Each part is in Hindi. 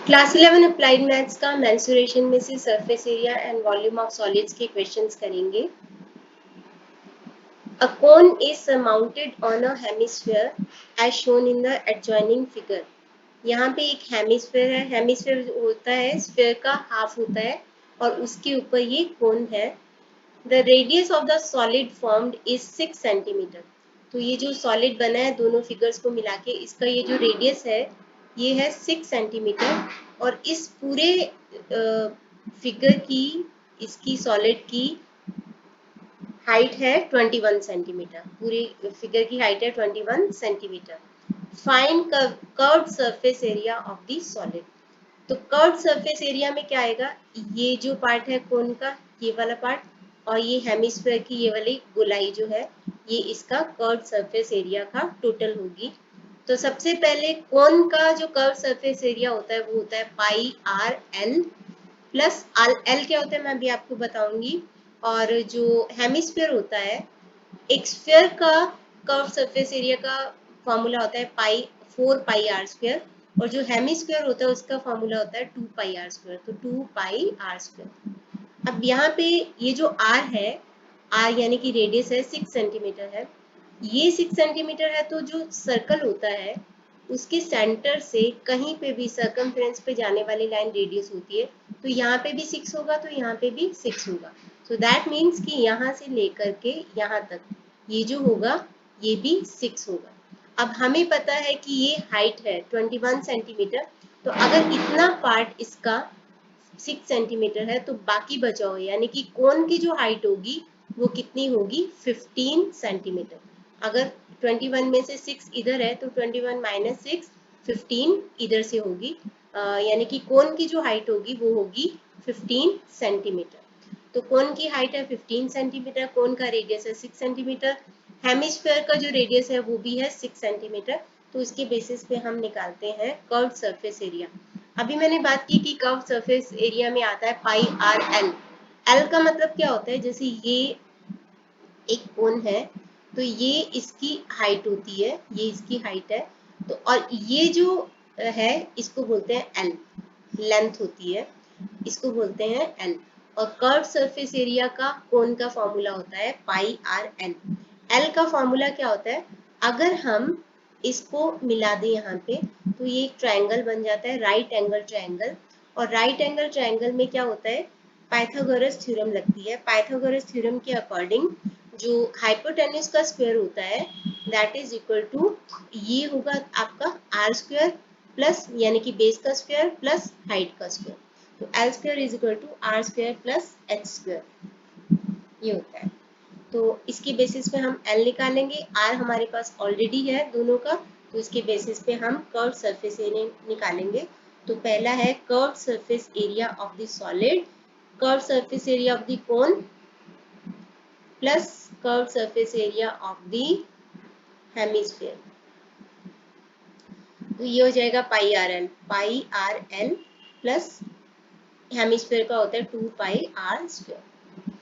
क्लास 11 अप्लाइड मैथ्स का मेंसुरेशन में से surface area and volume of solids के क्वेश्चंस करेंगे। A cone is mounted on a hemisphere as shown in the adjoining figure. यहाँ पे एक हेमिस्फीयर है। हेमिस्फीयर होता है स्फीयर का हाफ होता है और उसके ऊपर ये कोन है। The radius of the solid formed is 6 centimetre. तो ये जो सॉलिड बना है दोनों फिगर्स को मिला के इसका ये जो रेडियस है ये है 6 सेंटीमीटर और इस पूरे फिगर की इसकी सॉलिड की हाइट है 21 सेंटीमीटर। पूरी फिगर की हाइट है 21 centimetre. Find curved surface area of the solid. तो कर्व्ड सरफेस एरिया में क्या आएगा, ये जो पार्ट है कोन का ये वाला पार्ट और ये हेमिस्फीयर की ये वाली गोलाई जो है ये इसका कर्व्ड सरफेस एरिया का टोटल होगी। तो सबसे पहले कोन का जो कर्व सरफेस एरिया होता है वो होता है पाई आर एल प्लस एल क्या होता है मैं अभी आपको बताऊंगी। और जो हेमिस्फीयर होता है एक स्फीयर का कर्व सरफेस एरिया का फॉर्मूला होता है पाई 4 पाई आर स्क्वायर और जो हेमिस्फीयर होता है उसका फॉर्मूला होता है 2 पाई आर स्क्वायर। तो 2 पाई आर स्क्वायर। अब यहाँ पे ये जो आर है, आर यानी कि रेडियस है 6 सेंटीमीटर है। ये 6 सेंटीमीटर है तो जो सर्कल होता है उसके सेंटर से कहीं पे भी सर्कमफ्रेंस पे जाने वाली लाइन रेडियस होती है। तो यहाँ पे भी 6 होगा तो यहाँ पे भी 6 होगा। सो दैट मीन्स कि यहाँ से लेकर के यहाँ तक ये जो होगा ये भी 6 होगा। अब हमें पता है कि ये हाइट है 21 सेंटीमीटर। तो अगर इतना पार्ट इसका 6 सेंटीमीटर है तो बाकी बचा हो यानी कि कोन की जो हाइट होगी वो कितनी होगी 15 सेंटीमीटर। अगर 21 में से 6 इधर है तो 21 माइनस 6 15 इधर से होगी। यानी कि कोन की जो हाइट होगी वो होगी 15 सेंटीमीटर। तो कोन की हाइट है 15 सेंटीमीटर, कोन का रेडियस है 6 सेंटीमीटर, हेमिस्फीयर का जो रेडियस है वो भी है 6 सेंटीमीटर। तो इसके बेसिस पे हम निकालते हैं कर्व्ड सरफेस एरिया। अभी मैंने बात की कि कर्व सरफेस एरिया में आता है पाई आर एल। एल का मतलब क्या होता है, जैसे ये एक कोन है तो ये इसकी हाइट होती है, ये इसकी हाइट है। तो और ये जो है इसको बोलते हैं एल, लेंथ होती है, इसको बोलते हैं एल। और कर्व सरफेस एरिया का कोन का फॉर्मूला होता है पाई आर एल। एल का फॉर्मूला क्या होता है, अगर हम इसको मिला दें यहाँ पे तो ये एक ट्रायंगल बन जाता है, राइट एंगल ट्रायंगल। और राइट एंगल ट्रायंगल में क्या होता है, पाइथागोरस थ्योरम लगती है। पाइथागोरस थ्योरम के अकॉर्डिंग जो हाइपोटेन्यूज का स्क्वायर होता है दैट इज इक्वल टू ये होगा आपका आर स्क्वायर प्लस यानी कि बेस का स्क्वायर प्लस हाइट का स्क्वायर। तो L square is equal to R square plus H square ये होता है। तो इसके बेसिस पे हम एल निकालेंगे, आर हमारे पास ऑलरेडी है दोनों का। तो इसके बेसिस पे हम कर्व सरफेस एरिया निकालेंगे। तो पहला है curve surface area of the solid, curve surface area of the cone plus curve surface area of the hemisphere. तो ये हो जाएगा पाई आर एल प्लस हेमिस्फीयर का होता है 2 पाई आर स्क्वायर।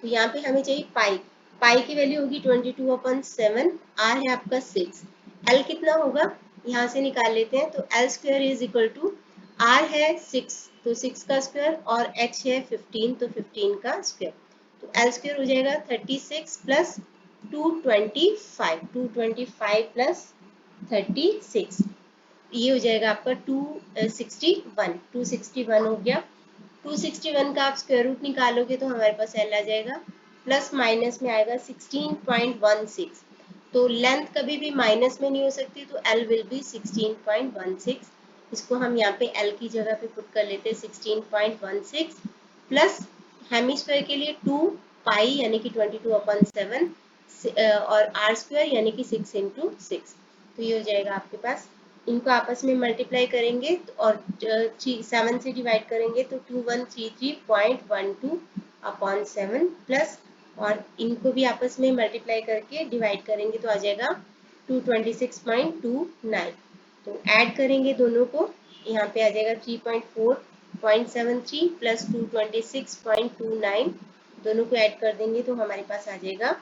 तो यहाँ पे हमें चाहिए पाई, पाई की वैल्यू होगी 22/7, आर है आपका 6, एल कितना होगा यहाँ से निकाल लेते हैं। तो L square is equal to R है 6 तो 6 का स्क्वायर और एच है 15 तो 15 का स्क्वायर। तो एल स्क्वायर हो जाएगा 36 प्लस 225 प्लस 36 ये हो जाएगा आपका 261 हो गया। 261 का आप स्क्वायर रूट निकालोगे तो हमारे पास एल आ जाएगा, प्लस माइनस में आएगा 16.16। तो लेंथ कभी भी माइनस में नहीं हो सकती तो एल विल बी 16.16। इसको हम यहाँ पे एल की जगह पे पुट कर लेते हैं 16.16 प्लस हेमिस्फीयर के लिए 2 पाई यानी कि 22/7 और आर स्क्वायर यानी कि 6 इंटू 6। तो ये हो जाएगा आपके पास, इनको आपस में मल्टीप्लाई करेंगे और 7 से डिवाइड करेंगे तो 2133.12/7 प्लस और इनको भी आपस में मल्टीप्लाई करके डिवाइड करेंगे तो आ जाएगा 226.29। तो ऐड करेंगे दोनों को, यहाँ पे आ जाएगा 3.4.73 प्लस 226.29, दोनों को ऐड कर देंगे तो हमारे पास आ जाएगा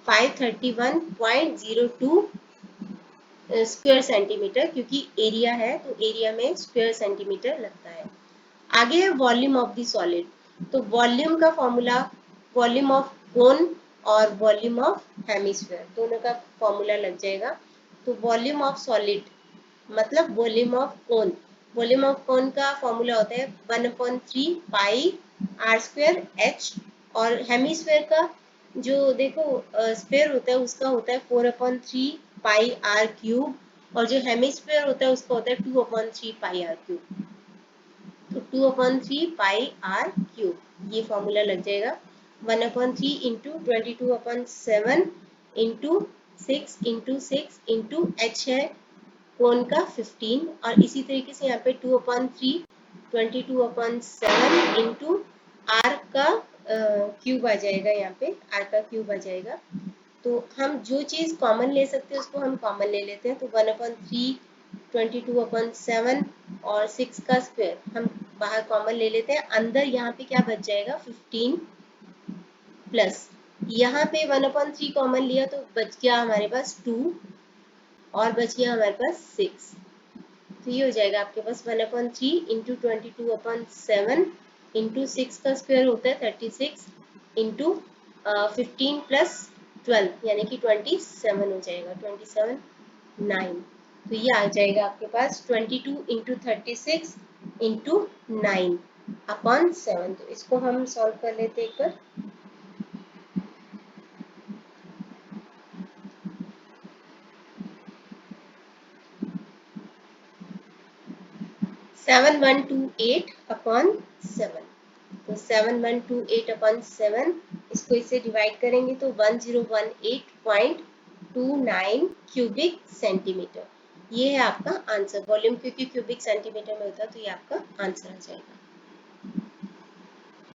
531.02 स्क्वायर सेंटीमीटर, क्योंकि एरिया है तो एरिया में स्क्वायर सेंटीमीटर लगता है। आगे है वॉल्यूम ऑफ द सॉलिड। तो वॉल्यूम का फॉर्मूला, वॉल्यूम ऑफ कोन और वॉल्यूम ऑफ हेमिस्फीयर दोनों का फॉर्मूला लग जाएगा। तो वॉल्यूम ऑफ सॉलिड मतलब volume of cone, volume of cone का फॉर्मूला होता है 1/3 पाई आर स्क्वायर एच, और हेमिस्फीयर का जो देखो स्फीयर होता है उसका होता है 4/3 पाई आर क्यूब, और जो हेमिस्फीयर होता है उसका होता है 2/3 पाई आर क्यूब। तो 2/3 पाई आर क्यूब ये फॉर्मूला लग जाएगा। 1/3 इंटू 22/7 इंटू 6 इंटू एच है कोन का 15, और इसी तरीके से यहाँ पे 2/3 22/7 इंटू आर का क्यूब आ जाएगा, यहाँ पे आर का क्यूब आ जाएगा। तो हम जो चीज कॉमन ले सकते हैं उसको हम कॉमन ले लेते हैं। तो 1/3 22/7 और 6 का स्क्वायर हम बाहर कॉमन ले लेते हैं। अंदर यहाँ पे क्या बच जाएगा 15 प्लस यहाँ पे 1/3 कॉमन लिया तो बच गया हमारे पास 2 और बच गया हमारे पास 6। तो ये हो जाएगा आपके पास 1/3 इंटू 22/7 इंटू 6 का स्क्वायर होता है 36 इंटू 15 प्लस 12 यानी कि 27 हो जाएगा, 27 9। तो ये आ जाएगा आपके पास 22 इंटू 36 इंटू 9/7। तो इसको हम सॉल्व कर लेते एक बार। 7128/7। तो 7128/7 इसको इससे डिवाइड करेंगे तो 1018.29 क्यूबिक सेंटीमीटर। ये है आपका आंसर। वॉल्यूम क्योंकि क्यूबिक सेंटीमीटर में होता है तो ये आपका आंसर आ जाएगा।